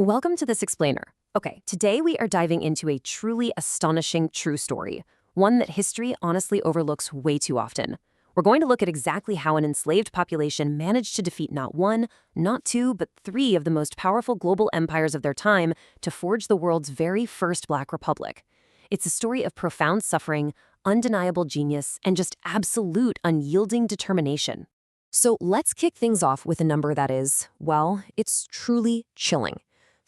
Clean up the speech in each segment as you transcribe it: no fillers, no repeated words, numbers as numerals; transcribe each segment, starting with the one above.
Welcome to This Explainer. Okay, today we are diving into a truly astonishing true story, one that history honestly overlooks way too often. We're going to look at exactly how an enslaved population managed to defeat not one, not two, but three of the most powerful global empires of their time to forge the world's very first Black Republic. It's a story of profound suffering, undeniable genius, and just absolute unyielding determination. So let's kick things off with a number that is, well, it's truly chilling.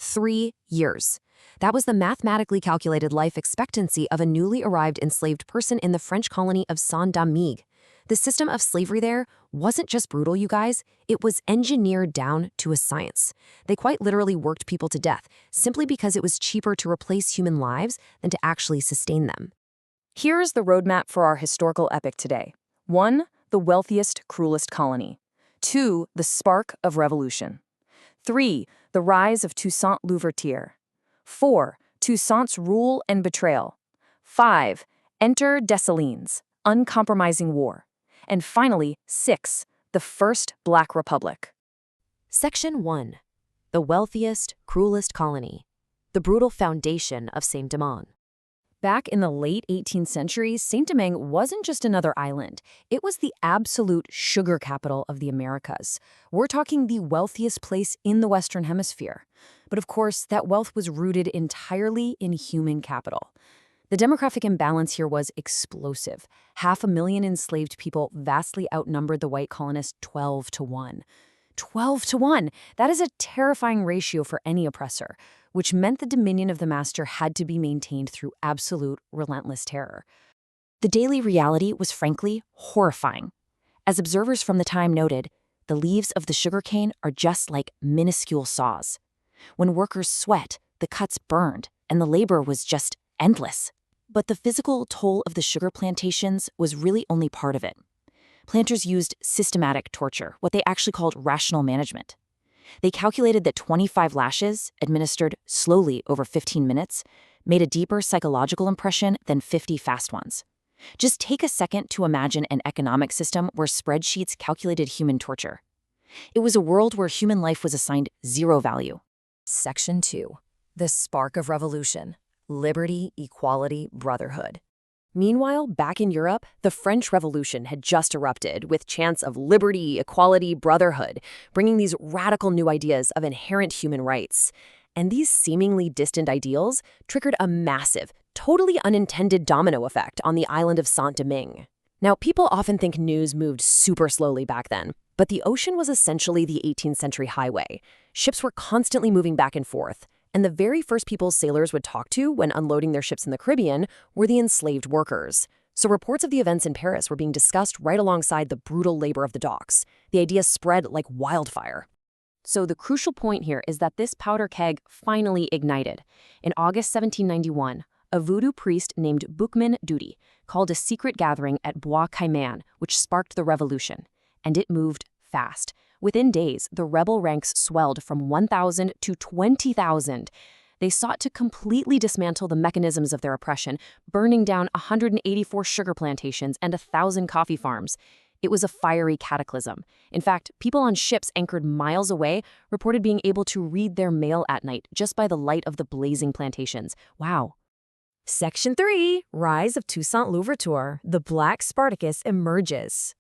3 years. That was the mathematically calculated life expectancy of a newly arrived enslaved person in the French colony of Saint-Domingue. The system of slavery there wasn't just brutal, you guys. It was engineered down to a science. They quite literally worked people to death simply because it was cheaper to replace human lives than to actually sustain them. Here's the roadmap for our historical epic today. 1. The wealthiest, cruelest colony. 2. The spark of revolution. 3. The rise of Toussaint Louverture. 4. Toussaint's rule and betrayal. 5. Enter Dessalines, uncompromising war. And finally, 6. The first Black Republic. Section 1. The wealthiest, cruelest colony. The brutal foundation of Saint-Domingue. Back in the late 18th century, Saint-Domingue wasn't just another island. It was the absolute sugar capital of the Americas. We're talking the wealthiest place in the Western Hemisphere. But of course, that wealth was rooted entirely in human capital. The demographic imbalance here was explosive. 500,000 enslaved people vastly outnumbered the white colonists 12 to 1. 12 to 1! That is a terrifying ratio for any oppressor, which meant the dominion of the master had to be maintained through absolute, relentless terror. The daily reality was frankly horrifying. As observers from the time noted, the leaves of the sugarcane are just like minuscule saws. When workers sweat, the cuts burned, and the labor was just endless. But the physical toll of the sugar plantations was really only part of it. Planters used systematic torture, what they actually called rational management. They calculated that 25 lashes, administered slowly over 15 minutes, made a deeper psychological impression than 50 fast ones. Just take a second to imagine an economic system where spreadsheets calculated human torture. It was a world where human life was assigned zero value. Section 2. The spark of revolution. Liberty, equality, brotherhood. Meanwhile, back in Europe, the French Revolution had just erupted with chants of liberty, equality, brotherhood, bringing these radical new ideas of inherent human rights. And these seemingly distant ideals triggered a massive, totally unintended domino effect on the island of Saint-Domingue. Now, people often think news moved super slowly back then, but the ocean was essentially the 18th century highway. Ships were constantly moving back and forth. And the very first people sailors would talk to when unloading their ships in the Caribbean were the enslaved workers. So reports of the events in Paris were being discussed right alongside the brutal labor of the docks. The idea spread like wildfire. So the crucial point here is that this powder keg finally ignited. In August 1791, a voodoo priest named Boukman Doody called a secret gathering at Bois Caiman, which sparked the revolution. And it moved fast. Within days, the rebel ranks swelled from 1,000 to 20,000. They sought to completely dismantle the mechanisms of their oppression, burning down 184 sugar plantations and 1,000 coffee farms. It was a fiery cataclysm. In fact, people on ships anchored miles away reported being able to read their mail at night just by the light of the blazing plantations. Wow. Section 3. Rise of Toussaint Louverture. The Black Spartacus emerges.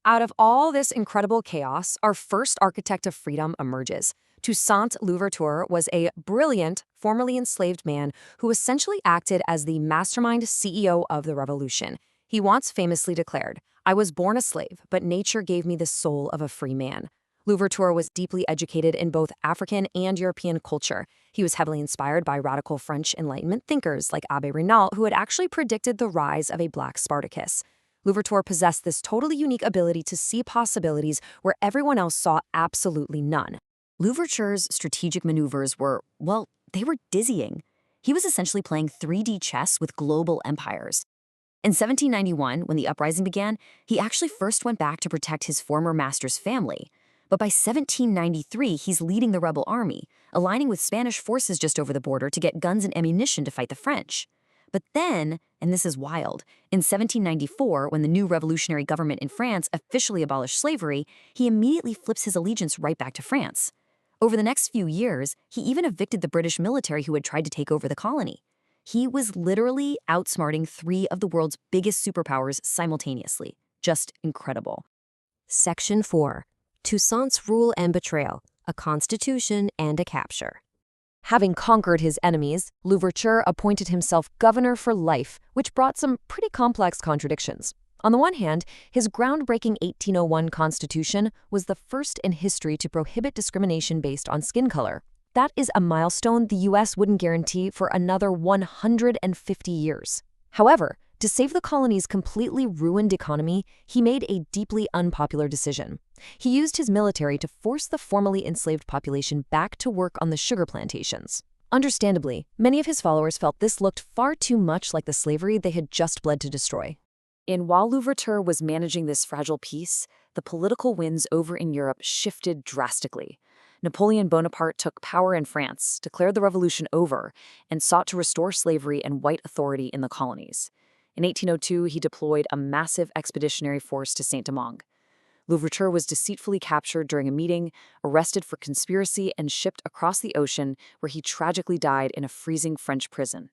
Out of all this incredible chaos, our first architect of freedom emerges. Toussaint Louverture was a brilliant, formerly enslaved man who essentially acted as the mastermind CEO of the revolution. He once famously declared, "I was born a slave, but nature gave me the soul of a free man." Louverture was deeply educated in both African and European culture. He was heavily inspired by radical French Enlightenment thinkers like Abbé Raynal, who had actually predicted the rise of a Black Spartacus. Louverture possessed this totally unique ability to see possibilities where everyone else saw absolutely none. Louverture's strategic maneuvers were, well, they were dizzying. He was essentially playing 3D chess with global empires. In 1791, when the uprising began, he actually first went back to protect his former master's family. But by 1793, he's leading the rebel army, aligning with Spanish forces just over the border to get guns and ammunition to fight the French. But then, and this is wild, in 1794, when the new revolutionary government in France officially abolished slavery, he immediately flips his allegiance right back to France. Over the next few years, he even evicted the British military who had tried to take over the colony. He was literally outsmarting three of the world's biggest superpowers simultaneously. Just incredible. Section 4. Toussaint's Rule and Betrayal, a Constitution and a Capture. Having conquered his enemies, Louverture appointed himself governor for life, which brought some pretty complex contradictions. On the one hand, his groundbreaking 1801 Constitution was the first in history to prohibit discrimination based on skin color. That is a milestone the U.S. wouldn't guarantee for another 150 years. However, to save the colony's completely ruined economy, he made a deeply unpopular decision. He used his military to force the formerly enslaved population back to work on the sugar plantations. Understandably, many of his followers felt this looked far too much like the slavery they had just bled to destroy. And while Louverture was managing this fragile peace, the political winds over in Europe shifted drastically. Napoleon Bonaparte took power in France, declared the revolution over, and sought to restore slavery and white authority in the colonies. In 1802, he deployed a massive expeditionary force to Saint-Domingue. Louverture was deceitfully captured during a meeting, arrested for conspiracy, and shipped across the ocean, where he tragically died in a freezing French prison.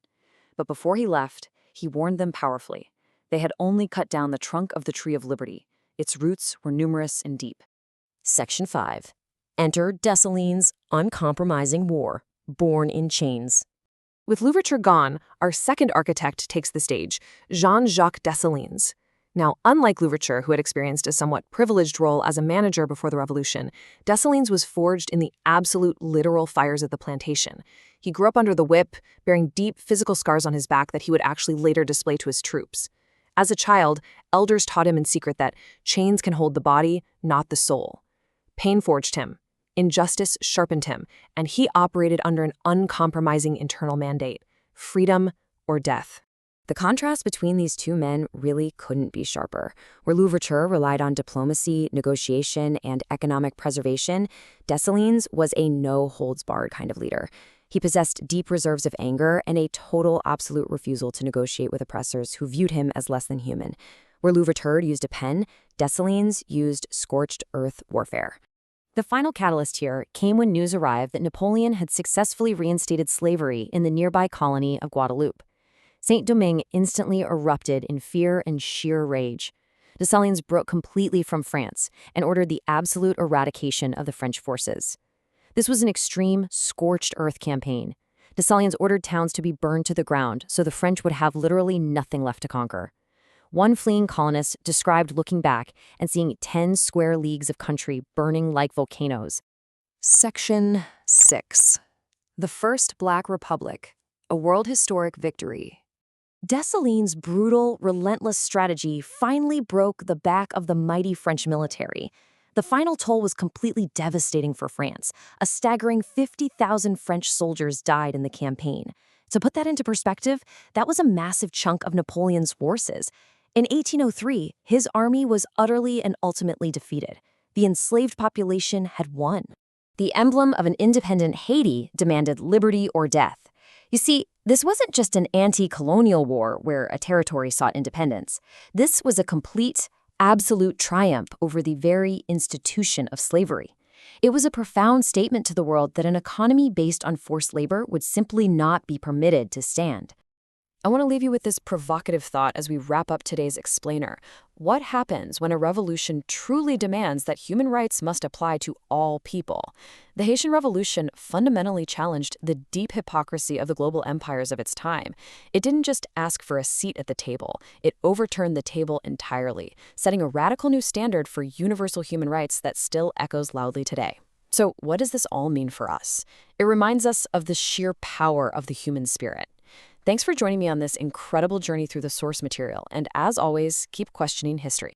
But before he left, he warned them powerfully. They had only cut down the trunk of the Tree of Liberty. Its roots were numerous and deep. Section 5. Enter Dessalines' uncompromising war, born in chains. With Louverture gone, our second architect takes the stage, Jean-Jacques Dessalines. Now, unlike Louverture, who had experienced a somewhat privileged role as a manager before the Revolution, Dessalines was forged in the absolute literal fires of the plantation. He grew up under the whip, bearing deep physical scars on his back that he would actually later display to his troops. As a child, elders taught him in secret that chains can hold the body, not the soul. Pain forged him. Injustice sharpened him, and he operated under an uncompromising internal mandate: freedom or death. The contrast between these two men really couldn't be sharper. Where Louverture relied on diplomacy, negotiation, and economic preservation, Dessalines was a no-holds-barred kind of leader. He possessed deep reserves of anger and a total absolute refusal to negotiate with oppressors who viewed him as less than human. Where Louverture used a pen, Dessalines used scorched earth warfare. The final catalyst here came when news arrived that Napoleon had successfully reinstated slavery in the nearby colony of Guadeloupe. Saint-Domingue instantly erupted in fear and sheer rage. Dessalines broke completely from France and ordered the absolute eradication of the French forces. This was an extreme, scorched earth campaign. Dessalines ordered towns to be burned to the ground so the French would have literally nothing left to conquer. One fleeing colonist described looking back and seeing 10 square leagues of country burning like volcanoes. Section 6. The First Black Republic, a World Historic Victory. Dessalines' brutal, relentless strategy finally broke the back of the mighty French military. The final toll was completely devastating for France. A staggering 50,000 French soldiers died in the campaign. To put that into perspective, that was a massive chunk of Napoleon's forces. In 1803, his army was utterly and ultimately defeated. The enslaved population had won. The emblem of an independent Haiti demanded liberty or death. You see, this wasn't just an anti-colonial war where a territory sought independence. This was a complete, absolute triumph over the very institution of slavery. It was a profound statement to the world that an economy based on forced labor would simply not be permitted to stand. I want to leave you with this provocative thought as we wrap up today's explainer. What happens when a revolution truly demands that human rights must apply to all people? The Haitian Revolution fundamentally challenged the deep hypocrisy of the global empires of its time. It didn't just ask for a seat at the table, it overturned the table entirely, setting a radical new standard for universal human rights that still echoes loudly today. So, what does this all mean for us? It reminds us of the sheer power of the human spirit. Thanks for joining me on this incredible journey through the source material, and as always, keep questioning history.